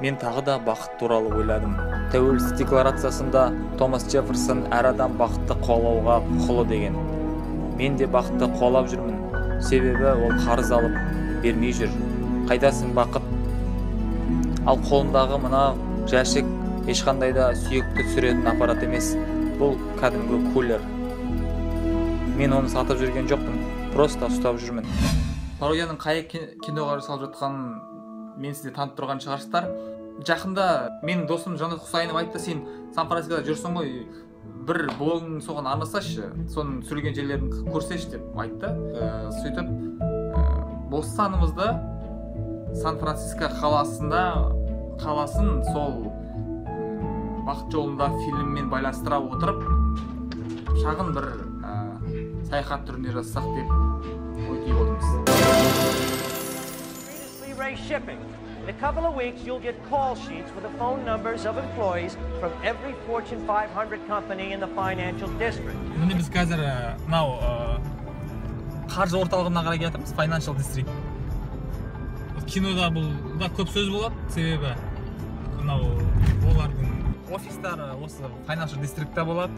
Мен тағы да бақыт туралы ойладым. Тәуелсіздік декларациясында Томас Джефферсон әр адам бақытты қуалауға құқылы деген. Мен де бақытты қуалап жүрмін. Себебі ол қарыз алып бермей жүр. Қайдасың бақыт? Ал қолымдағы мына жәшік ешқандай да сүйекті түсіретін аппарат емес. Бұл кәдімгі кулер. Мен оны сатып жүрген жоқпын, просто ұстап жүрмін. Пародияның қай киноға жасалып жатқанын мен сізде танып тұрған шығарсыздар. Жақында менің досым Жанат Құсайынов айтты, сен Сан-Францискода жүрсің ғой, бір блогың соған арнасашы, соның түсірілген жерлерін көрсеші деп айтты. Сөйтіп, бостанымызды Сан-Франциско қаласын сол бақыт жолында фильммен байланыстыра отырып, шағын бір саяхат түрінде жасасақ деп ой түйіп отырмыз. Shipping. In a couple of weeks, you'll get call sheets with the phone numbers of employees from every Fortune 500 company in the financial district. Міне біз қазір мынау қаржы орталығына қарай жатырмыз, Financial District. Кинода бұл да көп сөз болады, себебі мынау олардың офистары осы Financial District'та болады.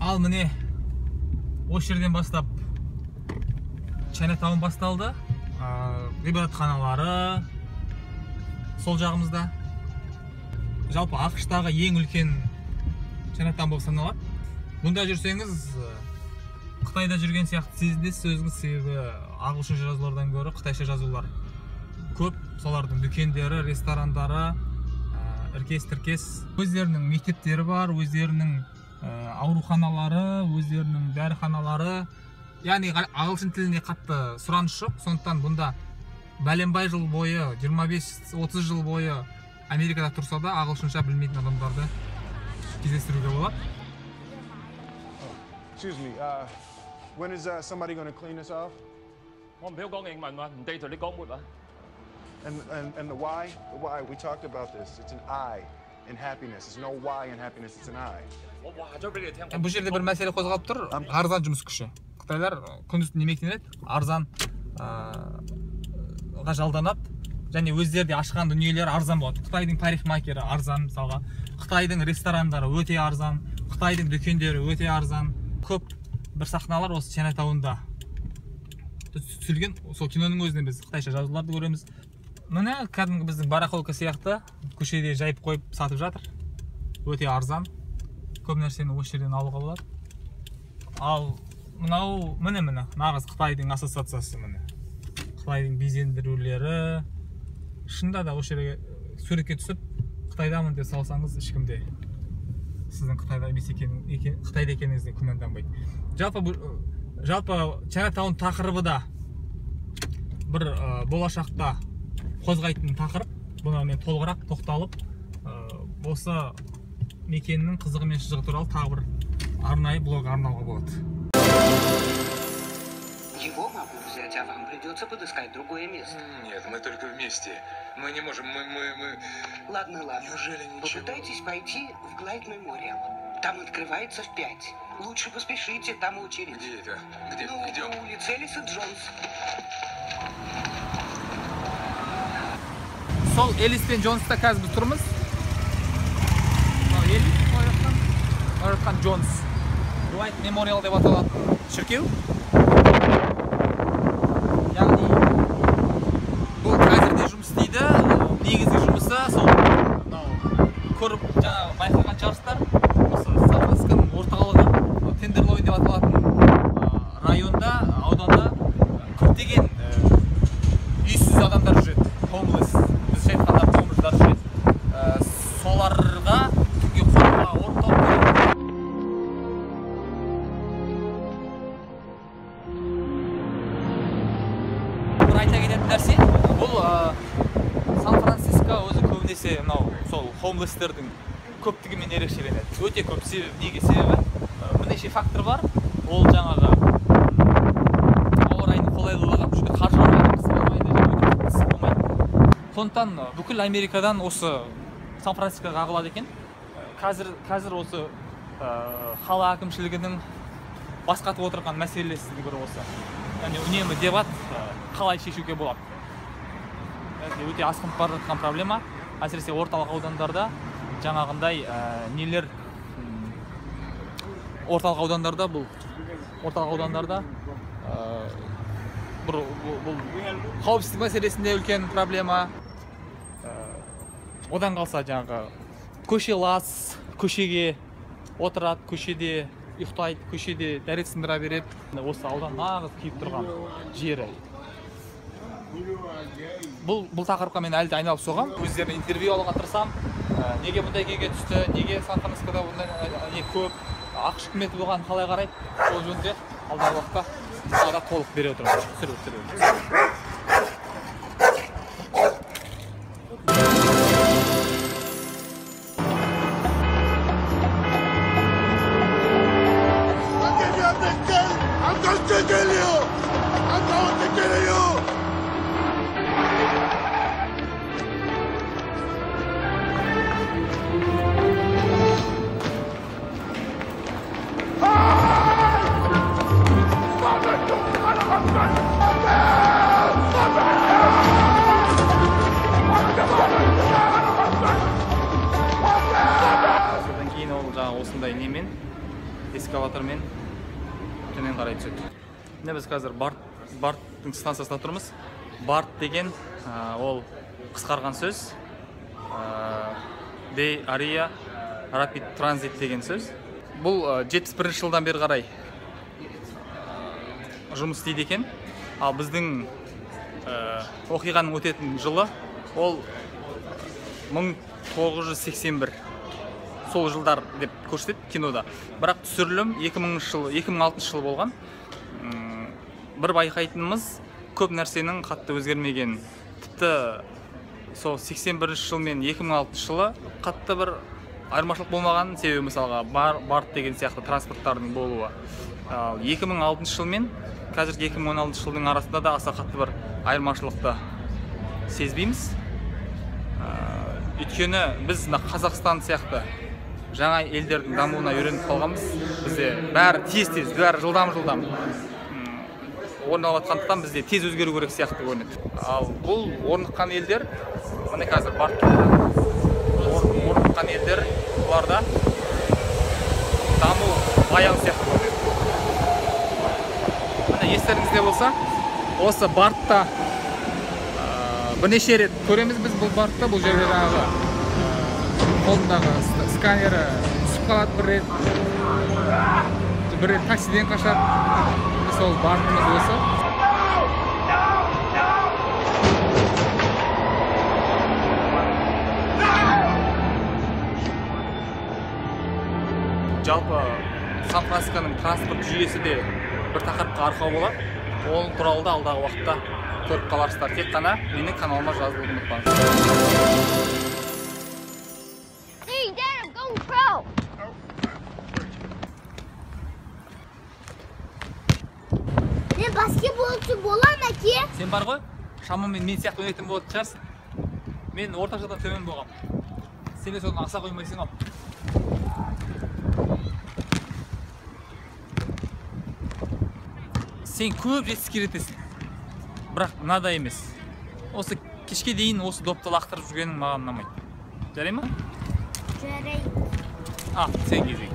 Ал міне осы жерден бастап Чайнатаун басталды. Ғибадатханалары сол жағымызда. Жалпы ақш-тағы ең үлкен Чайнатаун болып саналады. Бұнда жүрсеңіз Қытайда жүрген сияқты сезінесіз өзіңіз, себебі ағылшынша жазулардан гөрі қытайша жазулар көп. Солардың дүкендері, ресторандары іркес-тіркес. Өздерінің мектептері бар, өздерінің ауруханалары, өздерінің дәріханалары. Яғни ағылшын тіліне қатты сұраныс жоқ. Сондықтан бұнда бәленбай жыл бойы, 25-30 жыл бойы Америкада тұрса да ағылшынша білмейтін адамдарды кездестіруге болады. Excuse me, when is somebody going to clean this off? 我唔俾我講英文嘛，唔地同你講沒啊。And the why? The why? We talked about this. It's an I in happiness. It's no Y in happiness. It's an I. Бұл жерде бір мәселе қозғалып тұр, арзан жұмыс күші. Қытайлар күндіз немектенеді, арзанға жалданады, және өздерде ашқан дүниелері арзан болады. Қытайдың парикмахері арзан, мысалға. Қытайдың ресторандары өте арзан, Қытайдың дүкендері өте арзан. Көп бір сахналар осы Чайнатаунда түсірілген. Сол киноның өзінен біз қытайша жазуларды көреміз. Міне кәдімгі біздің барахолка сияқты көшеде жайып қойып сатып жатыр. Өте арзан. Көп нәрсені осы жерден алуға болады. Ал мынау міне нағыз Қытайдың ассоциациясы міне. Қытайдың безендірулері. Шында да осы жерге суретке түсіп, Қытайдамын деп салсаңыз, ешкімде сіздің Қытайда екеніңізге күмәнданбайды. Жалпы Чайнатаун тақырыбы да бір болашақта қозғайтын тақырып. Бұны мен толығырақ тоқталып, осы мекеннің қызығы мен шыжығы туралы тағы бір арнайы блог арнауға болады. Его могу взять, а вам придется подыскать другое место. Нет, мы только вместе. Мы не можем, мы... Ладно. Неужели ничего? Попытайтесь пойти в Глайд Мемориал. Там открывается в 5. Лучше поспешите, там очередь. Где это? Где? Ну, Идем. на улице Элиса Джонс. Сол Элис пен Джонста қазір біз тұрмыз. Элис, Моррихан Джонс. Глайд Мемориал деп аталатын шіркеу. Яғни бұл қазірде жұмыс істейді. Негізгі жұмысы сол көріп жаңа байқаған шығарсыздар. Осы Сан-Францисконың орталығы Тендерлойн деп аталатын районда, ауданда көптеген үйсіз адамдар жүреді. Homeless. Біз айтқанда homeless'дар жүреді. Соларға түнге қонуға орын тауып береді. Бір айта кететін нәрсе, бұл Сан-Франциско өзі көбінесе мынау сол homeless'тердің көптігімен ерекшеленеді. Өте көп себебі, неге себебі? Міне саяси фактор бар. Ол жаңағы ауа райының қолайлылығы, бұл жерде қар жаумайды, қыс болмайды, және ыстық болмайды. Сондықтан бүкіл Америкадан осы Сан-Францискоға ағылады екен. Қазір осы қала әкімшілігінің басқатып отырған мәселесінің бірі осы. Яғни үнемі дебат қалай шешуге болады. Өте асқынып бара жатқан проблема. Әсіресе орталық аудандарда жаңағындай нелер орталық аудандарда бұл қауіпсіздік мәселесінде үлкен проблема. Одан қалса жаңағы көше лас, көшеге отырады, көшеде ұйықтайды, көшеде дәрет сындыра береді. Осы аудан нағыз күйіп тұрған жері. Бұл тақырыпқа мен әлі де айналып соғам. Өздеріне интервью алуға тырысам. Неге бұндай күйге түсті, неге Сан-Францискода бұндай көп, ақш үкіметі бұған қалай қарайды, ол жөнінде алдағы уақытта тағы толық бере отырамыз. Түсіріп. Содан кейін ол жаңағы осындай немен, эскалатормен төмен қарай түседі. Біз қазір Барттың станциясында тұрмыз. Барт деген ол қысқарған сөз. Bay Area Rapid Transit деген сөз. Бұл 71 жылдан бері қарай жұмыс істейді екен. Ал біздің оқиғаның өтетін жылы ол 1981. Сол жылдар деп көрсетеді кинода. Бірақ түсірілім 2006 жыл болған. Бір байқайтынымыз көп нәрсенің қатты өзгермеген. Тіпті сол 81 жыл мен 2006 жылы қатты бір айырмашылық болмаған. Себебі мысалға Барт деген сияқты транспорттардың болуы. 2006 жыл мен қазіргі 2016 жылдың арасында да аса қатты бір айырмашылықты сезбейміз. Өйткені біз Қазақстан сияқты жаңа елдердің дамуына үйреніп қалғанбыз. Бізде бәрі тез-тез, бәрі жылдам-жылдам орын алатқандықтан бізде тез өзгеру керек сияқты көрінеді. Ал бұл орныққан елдер, міне қазір Барт орныққан елдер, бұларда даму баяу сияқты көрінеді. Міне естеріңізде болса, осы Бартта бірнеше рет көреміз біз бұл Бартта. Бұл жерде жаңағы қолындағы сканері түсіп қалады бір рет таксиден қашады. Сол Бартымыз осы. Жалпы Сан-Францисконың транспорт жүйесі де бір тақырыпқа арқау болады. Ол туралы да алдағы уақытта көріп қаларсыздар. Тек қана менің каналыма жазылуды ұмытпаңыздар. Мен баскетболшы болам, әке. Сен бар ғой, шамамен мен сияқты ойнайтын болатын шығарсың. Мен орташадан төмен болғам. Сен де соны аса қоймайсың ал. Сен көп жетістікке жетесің. Бірақ мынадай емес. Осы кешке дейін осы допты лақтырып жүргенің маған ұнамайды. Жарай ма? Жарай. Сен кезек.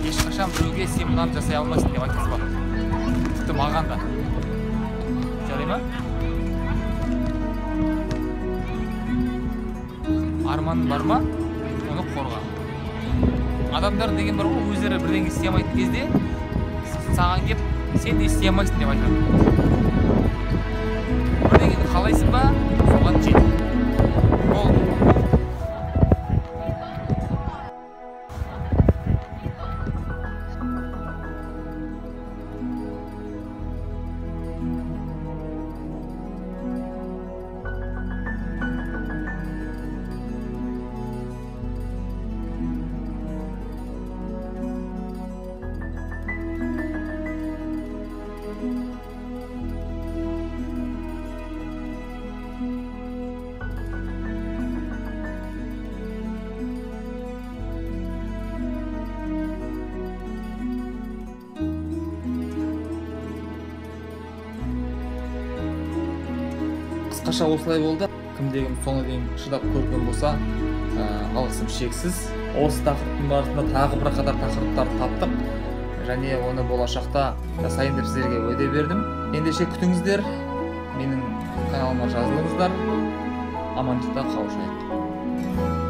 Ешқашан біреуге сен мынаны жасай алмайсың деп айтқызба бар. Тіпті маған да. Жарай ма? Арманың бар ма? Оны қорға. адамдар деген бар ғой, өздері бірдеңе істей алмайтын кезде саған келіп сен де істей алмайсың деп айтады. Бірдеңені қалайсың ба, соған жет. Болды. Қысқаша осылай болды. Кімде-кім соңына дейін шыдап көрген болса, алғысым шексіз. Осы тақырыптың барысында тағы бір қатар тақырыптар таптық және оны болашақта жасайын деп сіздерге уәде бердім. Ендеше күтіңіздер, менің каналыма жазылыңыздар. Амандықта қауышайық.